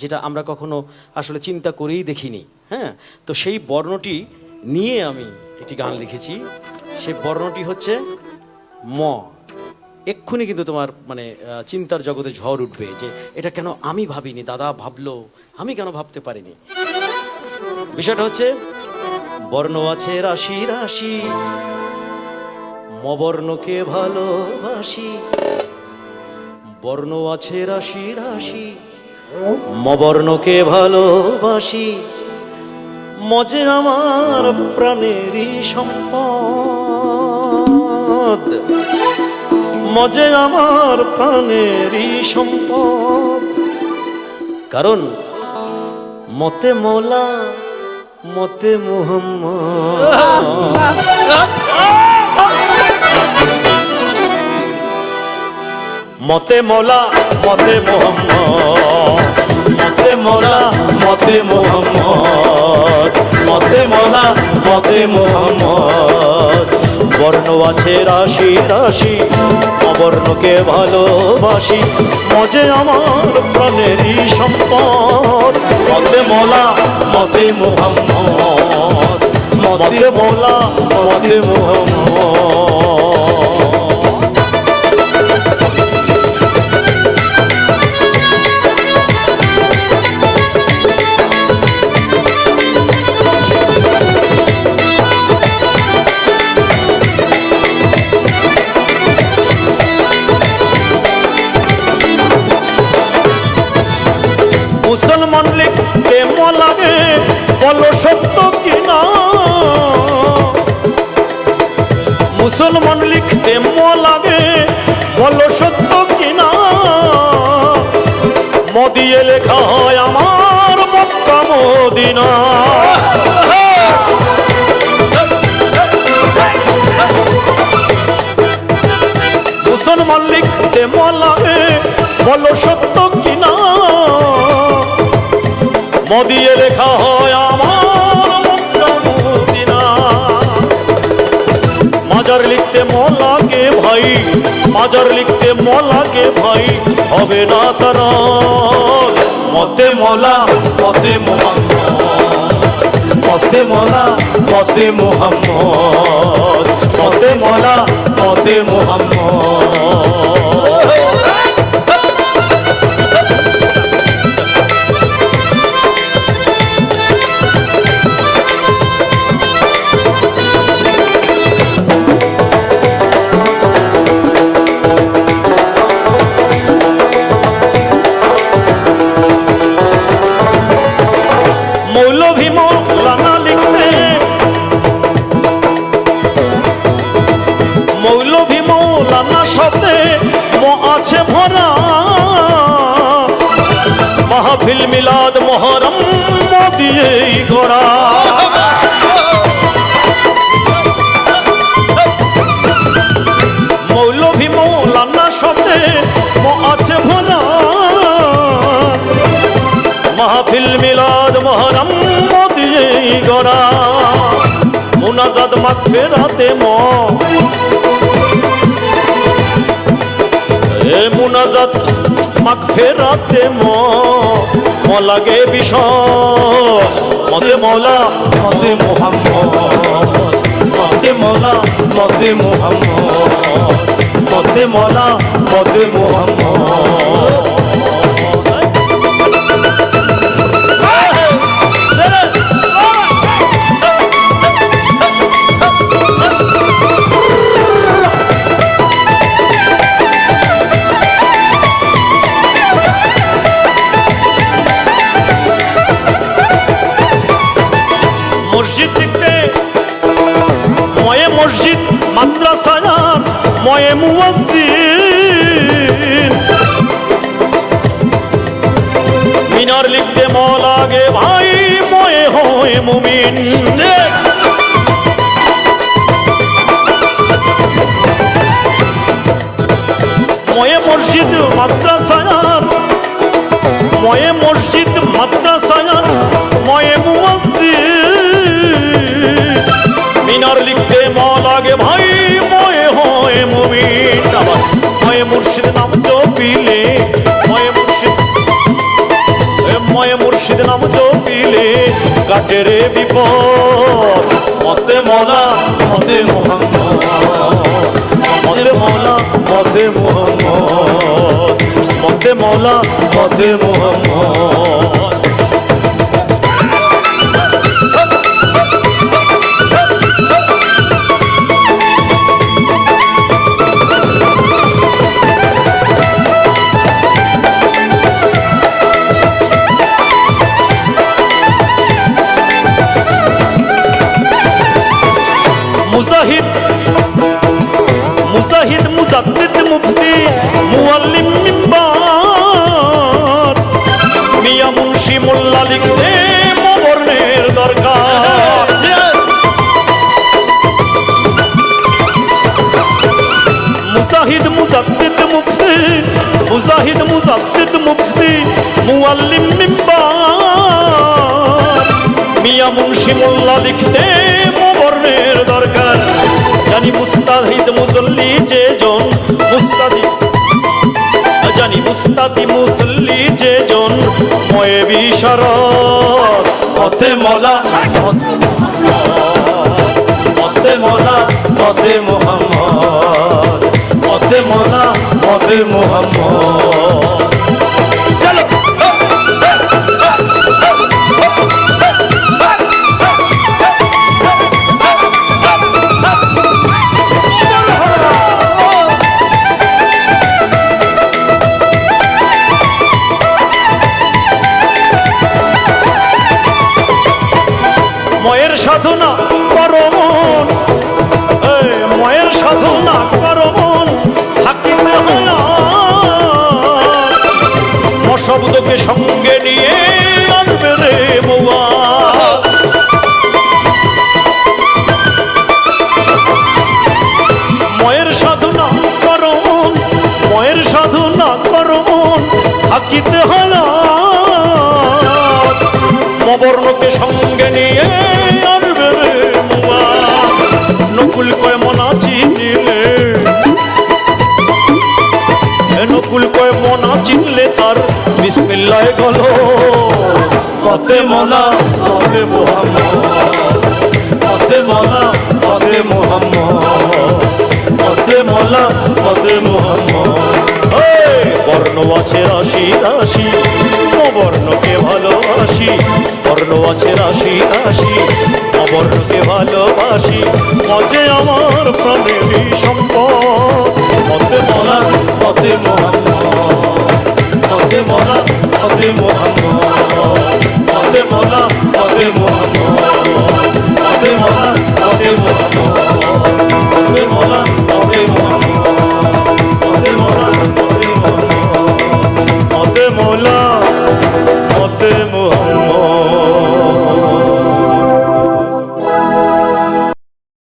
যেটা আমরা কখনো আসলে চিন্তা করেই দেখিনি। হ্যাঁ, তো সেই বর্ণটি নিয়ে আমি একটি গান লিখেছি। সেই বর্ণটি হচ্ছে ম। এক্ষুনি কিন্তু তোমার মানে চিন্তার জগতে ঝড় উঠবে যে এটা কেন আমি ভাবিনি, দাদা ভাবলো, আমি কেন ভাবতে পারিনি। বিষয়টা হচ্ছে বর্ণ আছে রাশি রাশি, মবর্ণকে ভালোবাসি। বর্ণ আছে রাশি রাশি, মবর্ণকে ভালোবাসি। মজে আমার প্রাণেরই সম্পদ, মজে আমার প্রাণেরই সম্পদ। কারণ মতে মৌলা মতে মুহাম্মদ। মতে মৌলা মতে মুহাম্মদ, মতে মৌলা মতে মুহাম্মদ, মতে মৌলা মতে মুহাম্মদ। বর্ণ আছে রাশি রাশি, অবর্ণকে ভালোবাসি। মজে আমার প্রাণেরই সম্পদ। মতে মৌলা মতে মুহাম্মদ, মতে মৌলা মতে মুহাম্মদ। মুসলমান লিখতে লাগে বলো সত্য কিনা, মুসলমান লিখতে লাগে বলো সত্য কিনা। মদিয়ে লেখা হয় আমার মক্কা মদিনা। মুসলমান লিখতে লাগে বলো সত্য কিনা। মদিয়ে লেখা হয় আমার মক্কা মদিনা। মাজার লিখতে লাগে ভাই, মাজার লিখতে লাগে ভাই, হবে না তারা। মতে মৌলা মতে মুহাম্মদ, মতে মৌলা মতে মুহাম্মদ, মতে মৌলা মতে মুহাম্মদ। মৌলভী মৌলানা লিখতে, মৌলভী মৌলানা শব্দে ম আছে ভরা। মাহফিল মিলাদ মহরম দিয়েই গড়া। মৌলভী মৌলানা শব্দে ম আছে ভরা। মাহফিল মিলাদ মহরম দিয়েই গড়া। মুনাজাত মাগফিরাতে ম, এ মুনাজাত মাগফিরাতে ম লাগে বিষয়। মতে মৌলা মতে মুহাম্মদ, মতে মৌলা মতে মুহাম্মদ, মতে মৌলা মতে মুহাম্মদ। মসজিদ লিখতে ময়ে মসজিদ, মাদ্রাসায়ার ময়ে মুয়াজ্জিন। মিনার লিখতে ম লাগে ভাই, ময়ে হয় মুমিন। ময়ে মসজিদ মাদ্রাসায়ার, ময়ে মসজিদ মাদ্রাসায়ার ময়ে মুয়াজ্জিন। মিনার লিখতে ম লাগে ভাই, ময়ে হয় মুমিন। ময়ে মুর্শিদ নাম জপিলে, ময়ে মুর্শিদ মুর্শিদ নাম জপিলে কাটে রে বিপদ। মতে মৌলা মতে মোহাম্মদ, মতে মৌলা মতে মোহাম্মদ, মতে মৌলা মতে মোহাম্মদ। মুজাহিদ মুজাহিদ মুজাদ্দিদ মুফতি মুআল্লিম মিম্বার, মিয়া মুন্সি মোল্লা লিখতে মবর্ণের দরকার। মুজাহিদ মুজাদ্দিদ মুফতি, মুজাহিদ মুজাদ্দিদ মুফতি মুআল্লিম মিম্বার, মিয়া মুন্সি মোল্লা লিখতে মবর্ণের দরকার। জানি মুস্তাহিদ মুসল্লি যে জন, মুস্তাদি জানি মুস্তাদি মুসল্লি যে জন ময়ে বিশারত। পথে মৌলা পথে মোহাম্মদ, পথে মৌলা পথে মোহাম্মদ, পথে মৌলা পথে মোহাম্মদ। চলো ময়ের সাধনা করো মন, ময়ের সাধনা করো মন, থাকিতে হয় শব্দকে সঙ্গে নিয়ে আনবে রে মৌয়া। ময়ের সাধনা করো মন, ময়ের সাধনা করো মন, থাকিতে হয় মবর্ণকে সঙ্গে নিয়ে আনবে রে মৌয়া। নকুল কয় মনা চিনিলে, নকুল কয় মনা চিনলে তার বিসমিল্লাহ গলো। পথে মৌলা পথে মোহাম্মদ, পথে মৌলা পথে মোহাম্মদ, পথে মৌলা পথে মোহাম্মদ। বর্ণ আছে রাশি রাশি, অবর্ণকে ভালোবাসি। বর্ণ আছে রাশি রাশি, অবর্ণকে ভালোবাসি। মজে আমার প্রাণেরই সম্পদ। পথে মৌলা পথে মোহাম্মদ, পথে মৌলা পথে মোহাম্মদ, পথে মৌলা পথে মোহাম্মদ, পথে মৌলা পথে মোহাম্মদ, পথে মৌলা পথে মোহাম্মদ, পথে মৌলা পথে মোহাম্মদ, পথে মৌলা পথে মোহাম্মদ।